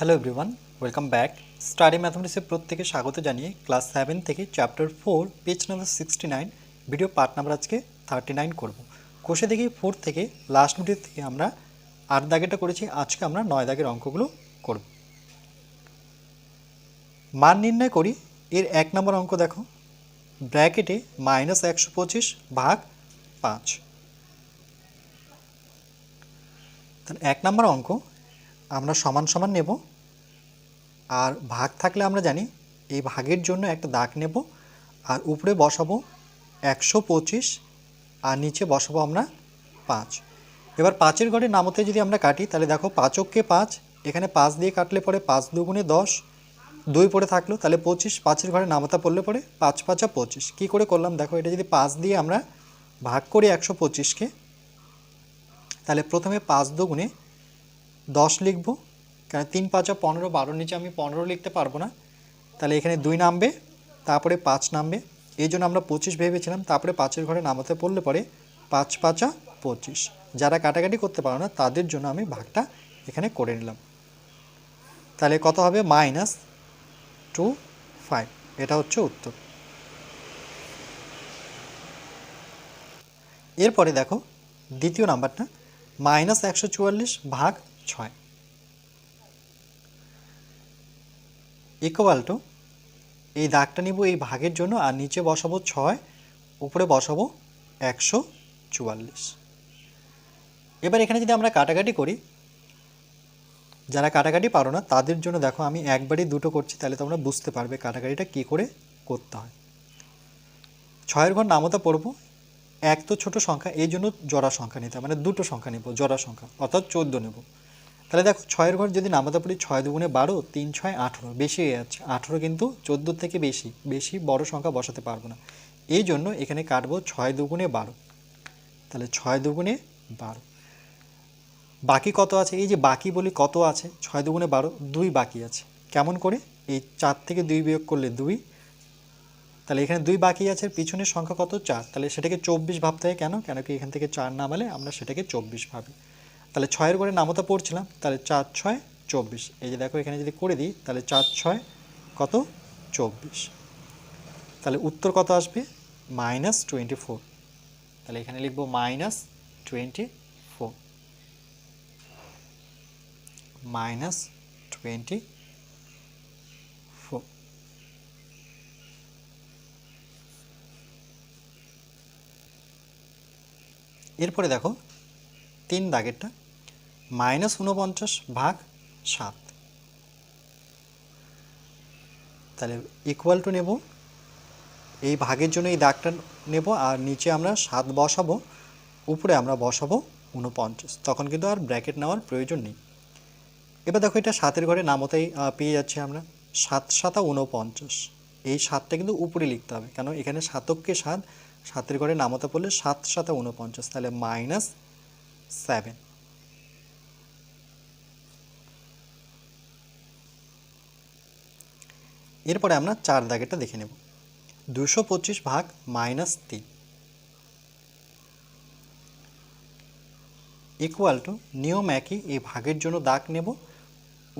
Hello everyone, welcome back. Study ম্যাথমেটিক্সে প্রত্যেকে স্বাগত জানিয়ে ক্লাস 7 থেকে chapter 4 page number 69 video part number আজকে 39 করব। কোষে দেখি 4 থেকে লাস্ট ভিডিও থেকে আমরা 8 দাগেটা করেছি, আজকে আমরা 9 দাগের অঙ্কগুলো করব। মান নির্ণয় করি। এর 1 নম্বর অঙ্ক দেখো, ব্র্যাকেটে -125 ভাগ 5। তাহলে 1 নম্বর অঙ্ক আমরা সমান সমান নেব, আর ভাগ থাকলে আমরা জানি এই ভাগের জন্য একটা দাগ নেব, আর উপরে বসাবো 125 আর নিচে বসাবো আমরা 5। এবার 5-এর ঘরে নামতে যদি আমরা কাটি তাহলে দেখো 5-কে 5, এখানে 5 দিয়ে কাটলে পরে 5 দুগুণে 10, 2 পড়ে থাকলো তাহলে 25, 5-এর ঘরে নামতা পড়লে পরে 5 5 25। কী করে করলাম দেখো, এটা যদি 5 দিয়ে আমরা ভাগ করি 125-কে, তাহলে প্রথমে 5 দুগুণে 10 লিখব, কারণ 3 5 15, 12 নিচে আমি 15 লিখতে পারবো না, তাহলে এখানে 2 নামবে, তারপরে 5 নামবে, এই জন্য আমরা 25 ভেবেছিলাম। তারপরে 5-এর ঘরে নামাতে পড়লে পরে 5 5 25। যারা কাটাকাটি করতে পারো না তাদের জন্য আমি ভাগটা এখানে করে নিলাম। তাহলে কত হবে? -25। এটা হচ্ছে উত্তর। এরপরে দেখো দ্বিতীয় নাম্বারটা, -144 ভাগ 6 ইকুয়াল টু, এই দাগটা নিব এই ভাগের জন্য, আর নিচে বসাবো 6, উপরে বসাবো 144। এবার এখানে যদি আমরা কাটাকাটি করি, যারা কাটাকাটি পারো না তাদের জন্য দেখো আমি একবারই দুটো করছি, তাহলে তোমরা বুঝতে পারবে কাটাকাটিটা কী করে করতে হয়। 6-এর ঘর নামতা পড়ব, 1 তো ছোট সংখ্যা, এই জন্য জোড়া সংখ্যা নিতে, মানে দুটো সংখ্যা নেব, জোড়া সংখ্যা, অর্থাৎ 14 নেব। তাহলে দেখো 6-এর ঘর যদি নামতা পড়ি 6 দুগুণে 12, 3 6 18, বেশি হয়ে যাচ্ছে 18, কিন্তু 14 থেকে বেশি বড় সংখ্যা বসাতে পারবো না, এই জন্য এখানে কাটবো 6 দুগুণে 12। তাহলে 6 দুগুণে 12, বাকি কত আছে? এই যে বাকি বলি কত আছে, 6 দুগুণে 12, 2 বাকি আছে। কেমন করে? এই 4 থেকে 2 বিয়োগ করলে 2, তাহলে এখানে 2 বাকি আছে, পিছনের সংখ্যা কত? 4, তাহলে সেটাকে 24 ভাবতে হয়। কেন কি এখান থেকে 4 নামালে আমরা সেটাকে 24 ভাবি। তাহলে 6-এর ঘরে নামতা পড়ছিলাম, তাহলে 4 6 24। এই যে দেখো এখানে যদি করে দিই তাহলে 4 6 কত? 24। তাহলে উত্তর কত আসবে? -24। তাহলে এখানে লিখবো -24, -24। এরপরে দেখো 3 দাগেরটা, -49 ভাগ 7। তাহলে ইকুয়াল টু নেব, এই ভাগের জন্য এই দাগটা নেব, আর নিচে আমরা 7 বসাবো, উপরে আমরা বসাবো 49, তখন কিন্তু আর ব্র্যাকেট নেওয়ার প্রয়োজন নেই। এবার দেখো এটা 7-এর ঘরে নামতাই পেয়ে যাচ্ছি আমরা, 7 7 49, এই 7টা কিন্তু উপরে লিখতে হবে, কেন এখানে 7-কে 7, 7-এর ঘরে নামতা পড়লে 7 7 49, তাহলে -7। এরপরে আমরা 4 দাগেরটা দেখে নেব, 225 ভাগ -3 ইকুয়াল টু, নিয়ম একই, এই ভাগের জন্য দাগ নেব,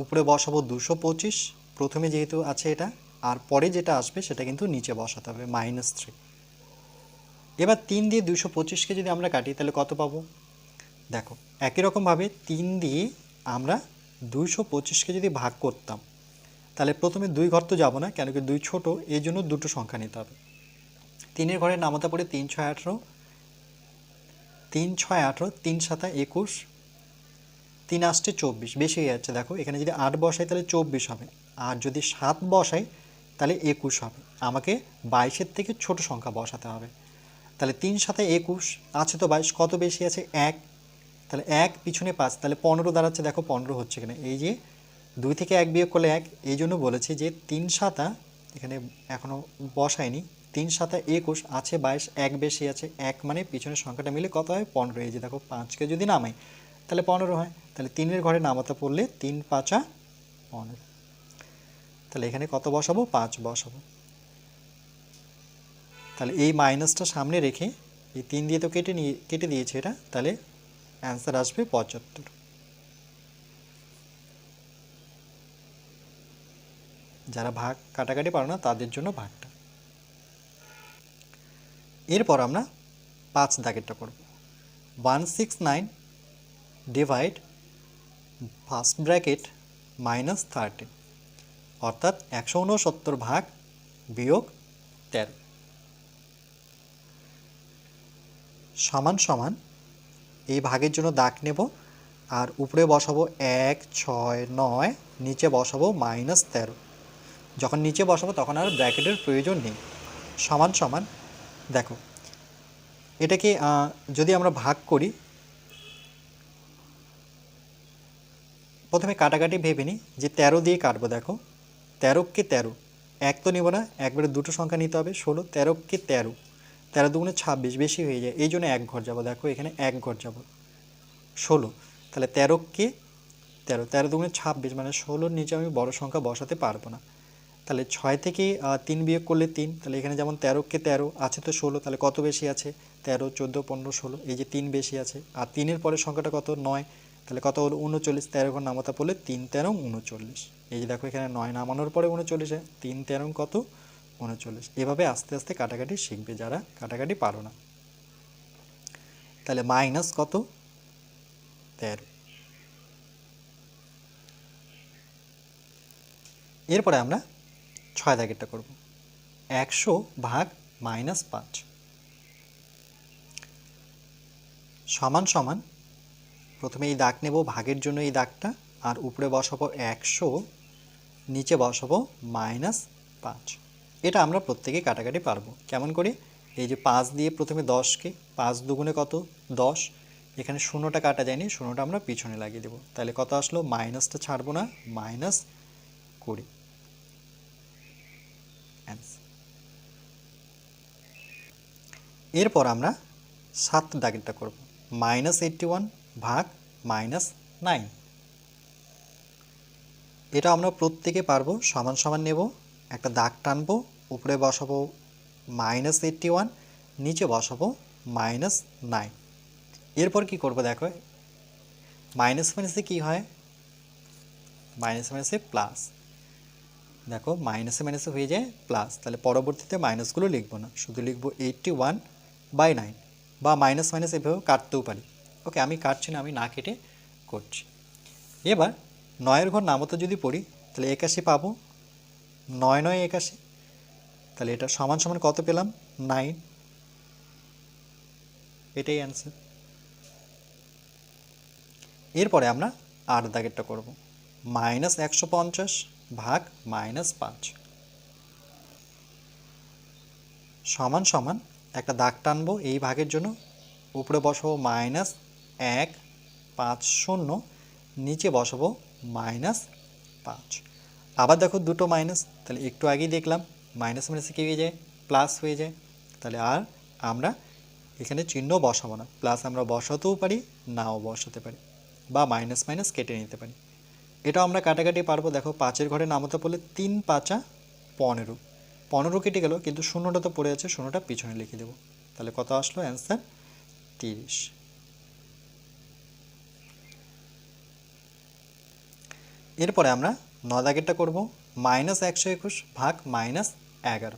উপরে বসাবো 225, প্রথমে যেহেতু আছে এটা, আর পরে যেটা আসবে সেটা কিন্তু নিচে বসাতে হবে, -3। এবার 3 দিয়ে 225-কে যদি আমরা কাটি তাহলে কত পাবো? দেখো একই রকমভাবে 3 দিয়ে আমরা 225-কে যদি ভাগ করতাম, তাহলে প্রথমে 2 ঘর তো যাবো না, কেন কি 2 ছোট, এই জন্য দুটো সংখ্যা নিতে হবে। 3-এর ঘরে নামাতে পড়ে 3 6 18, 3 6 18, 3 7 21, 3 আসছে 24, বেশি হয়ে যাচ্ছে। দেখো এখানে যদি 8 বসাই তাহলে 24 হবে, আর যদি 7 বসাই তাহলে 21 হবে। আমাকে 22-এর থেকে ছোট সংখ্যা বসাতে হবে। তাহলে 3 7 21 আছে তো 22, কত বেশি আছে? 1, তাহলে 1 পিছনে 5, তাহলে 15 দাঁড়াচ্ছে। দেখো 15 হচ্ছে কিনা, এই যে 2 থেকে 1 বিয়োগ করলে 1, এই জন্য বলেছি যে 3 7, এখানে এখনও বসায়নি, 3 7 21 আছে 22, 1 বেশি আছে, 1 মানে পিছনের সংখ্যাটা মিলে কত হয়? 15। এই যে দেখো 5-কে যদি নামাই তাহলে 15 হয়, তাহলে 3-এর ঘরে নামাতে পড়লে 3 5 15, তাহলে এখানে কত বসাবো? 5 বসাবো। তাহলে এই মাইনাসটা সামনে রেখে, এই 3 দিয়ে তো কেটে দিয়েছে এটা, তাহলে অ্যান্সার আসবে 75। যারা ভাগ কাটাকাটি পারো না তাদের জন্য ভাগটা। এরপর আমরা 5 দাগেরটা করব। 169 ডিভাইড ফার্স্ট ব্র্যাকেট -13, অর্থাৎ 169 ভাগ বিয়োগ 13 সমান সমান এই ভাগের জন্য দাগ নেব আর উপরে বসাবো 1, 6, 9, নিচে বসাবো -13। যখন নিচে বসাবো তখন আর ব্র্যাকেটের প্রয়োজন নেই। সমান সমান দেখো এটাকে যদি আমরা ভাগ করি, প্রথমে কাটাকাটি ভেবে নিই যে 13 দিয়ে কাটবো। দেখো 13কে 13, এক তো নেব না, একবারে দুটো সংখ্যা নিতে হবে। 16, 13কে 13, 13 দুগুণে 26, বেশি হয়ে যায়, এই জন্য এক ঘর যাব। দেখো এখানে এক ঘর যাব, 16। তাহলে 13কে 13, 13 দুগুণে 26, মানে 16-র নিচে আমি বড় সংখ্যা বসাতে পারবো না। তাহলে 6 থেকে 3 বিয়োগ করলে 3, তাহলে এখানে যেমন 13কে 13 আছে তো 16, তাহলে কত বেশি আছে? 13, 14, 15, 16, এই যে 3 বেশি আছে। আর 3-এর পরের সংখ্যাটা কত? 9, তাহলে কত হলো? 39। 13 ঘর নামাতে পড়লে 3, 13, 39। এই যে দেখো এখানে 9 নামানোর পরে 39, 3, 13 কত? 39। এভাবে আস্তে আস্তে কাটাকাটি শিখবে যারা কাটাকাটি পারো না। তাহলে মাইনাস কত? 13। এরপরে আমরা 6 দাগেরটা করব। 100 ভাগ -5 সমান সমান, প্রথমে এই দাগ নেব ভাগের জন্য এই দাগটা, আর উপরে বসাবো 100, নিচে বসাবো -5। এটা আমরা প্রত্যেকে কাটাকাটি পারবো। কেমন করে? এই যে 5 দিয়ে প্রথমে 10কে, 5 দুগুণে কত? 10। এখানে শূন্যটা কাটা যায়নি, শূন্যটা আমরা পিছনে লাগিয়ে দেবো। তাহলে কত আসলো? মাইনাসটা ছাড়বো না, -20। এরপর আমরা 7 দাগেরটা করব। -81 ভাগ -9, এটা আমরা প্রত্যেকে পারবো। সমান সমান নেব, একটা দাগ টানবো, উপরে বসাবো -81, নিচে বসাবো -9। এরপর কি করব? দেখো মাইনাস মাইনাসে কী হয়? মাইনাস মাইনাসে প্লাস। দেখো মাইনাসে মাইনাসে হয়ে যায় প্লাস, তাহলে পরবর্তীতে মাইনাসগুলো লিখবো না, শুধু লিখবো 81/9, বা মাইনাস মাইনাস এভাবেও কাটতেও পারি। ওকে, আমি কাটছি না, আমি না কেটে করছি। এবার 9-এর ঘর নামতে যদি পড়ি, তাহলে 81 পাবো, 9, 9, 81। তাহলে এটা সমান সমান কত পেলাম? 9। এটাই অ্যান্সার। এরপরে আমরা 8 দাগেরটা করব। -150 ভাগ -5 সমান সমান, একটা দাগ টানবো এই ভাগের জন্য, উপরে বসাবো -150, নিচে বসাবো -5। আবার দেখো দুটো মাইনাস, তাহলে একটু আগেই দেখলাম মাইনাস মাইনাসে কী হয়ে যায়? প্লাস হয়ে যায়। তাহলে আর আমরা এখানে চিহ্ন বসাবো না, প্লাস আমরা বসাতেও পারি, নাও বসাতে পারি, বা মাইনাস মাইনাস কেটে নিতে পারি। এটাও আমরা কাটাকাটি পারবো। দেখো 5-এর ঘরে নামাতে পড়লে 3 5 15, 15 কেটে গেল, কিন্তু শূন্যটা তো পড়ে আছে, শূন্যটা পিছনে লিখে দেবো। তাহলে কত আসলো? অ্যান্সার 30। এরপরে আমরা 9 দাগেরটা করব। -121 ভাগ -11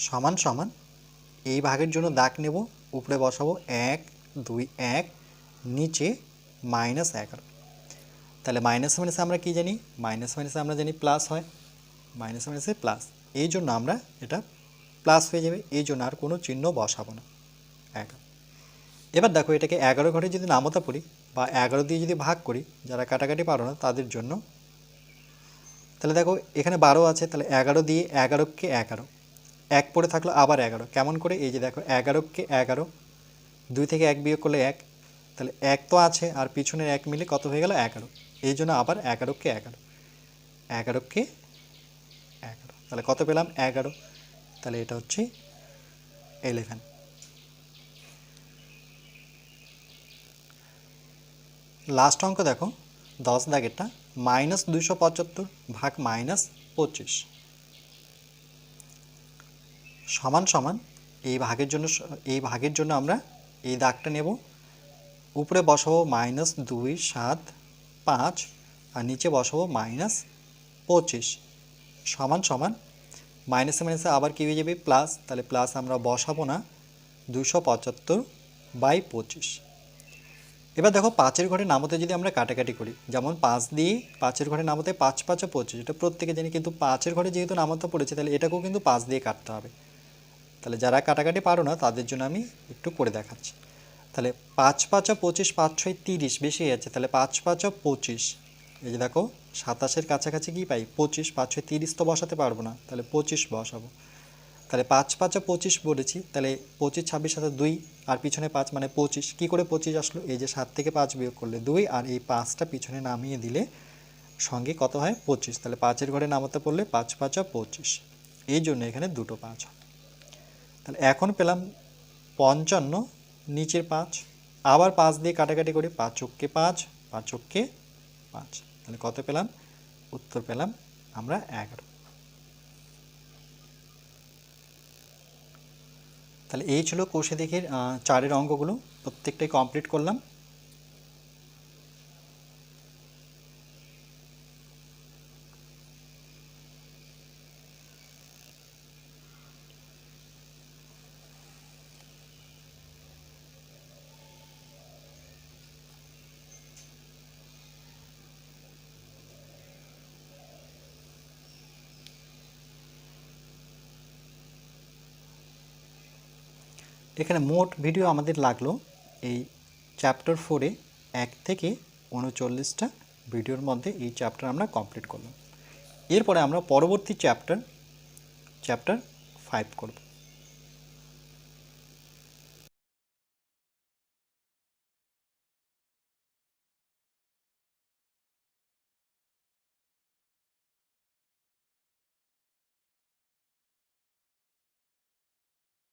সমান সমান, এই ভাগের জন্য দাগ নেব, উপরে বসাবো 1, 2, 1, নিচে -11। তাহলে মাইনাস মাইনাসে আমরা কি জানি? মাইনাস মাইনাসে আমরা জানি প্লাস হয়, মাইনাস মাইনাসে প্লাস, এই জন্য আমরা এটা প্লাস হয়ে যাবে, এই জন্য আর কোনো চিহ্ন বসাবো না। 11। এবার দেখো এটাকে 11 ঘরে যদি নামতা পড়ি, বা 11 দিয়ে যদি ভাগ করি, যারা কাটাকাটি পারো না তাদের জন্য, তাহলে দেখো এখানে 12 আছে, তাহলে 11 দিয়ে 11কে 11, এক পড়ে থাকলো আবার 11। কেমন করে? এই যে দেখো 11কে 11, 2 থেকে 1 বিয়োগ করলে 1, তাহলে 1 তো আছে, আর পিছনের 1 মিলে কত হয়ে গেল? 11। এই জন্য আবার 11কে 11, 11কে 11, তাহলে কত পেলাম? 11। তাহলে এটা হচ্ছে 11। লাস্ট অঙ্ক দেখো 10 দাগেরটা, -275 ভাগ -25 সমান সমান, এই ভাগের জন্য আমরা এই দাগটা নেব, উপরে বসাবো -2, 7, 5, আর নিচে বসাবো -25 সমান সমান মাইনাসে মাইনাসে আবার কী হয়ে যাবে প্লাস, তাহলে প্লাস আমরা বসাবো না, 275/25। এবার দেখো 5-এর ঘরে নামতে যদি আমরা কাটাকাটি করি, যেমন 5 দিয়ে 5-এর ঘরে নামতে 5 5 25, এটা প্রত্যেকে জানি, কিন্তু 5-এর ঘরে যেহেতু নামতে পড়েছে তাহলে এটাকেও কিন্তু 5 দিয়ে কাটতে হবে। তাহলে যারা কাটাকাটি পারো না তাদের জন্য আমি একটু করে দেখাচ্ছি। তাহলে 5 5 25, 5 6 30 বেশি আছে, তাহলে 5 5 25, এই যে দেখো 27-এর কাছাকাছি কি পাই 25, 5 6 30 তো বসাতে পারবো না, তাহলে 25 বসাবো। তাহলে 5 5 25 বলেছি, তাহলে 25 26 সাথে 2 আর পিছনে 5 মানে 25। কী করে 25 আসলো? এই যে 7 থেকে 5 বিয়োগ করলে 2 আর এই 5টা পিছনে নামিয়ে দিলে সঙ্গে কত হয় 25। তাহলে 5-এর ঘরে নামাতে পড়লে 5 5 25, এই জন্য এখানে দুটো 5 হয়। তাহলে এখন পেলাম 55, নিচের 5, আবার 5 দিয়ে কাটাকাটি করি, 5 চোখকে 5, 5 চোখকে 5, তাহলে কত পেলাম? উত্তর পেলাম আমরা 11। তাহলে এই ছিল কোষে দেখের 4-এর অঙ্কগুলো, প্রত্যেকটাই কমপ্লিট করলাম। এখানে মোট ভিডিও আমাদের লাগলো এই চ্যাপ্টার 4-এ 1 থেকে 39টা ভিডিওর মধ্যে এই চ্যাপ্টার আমরা কমপ্লিট করলাম। এরপরে আমরা পরবর্তী চ্যাপ্টার 5 করব।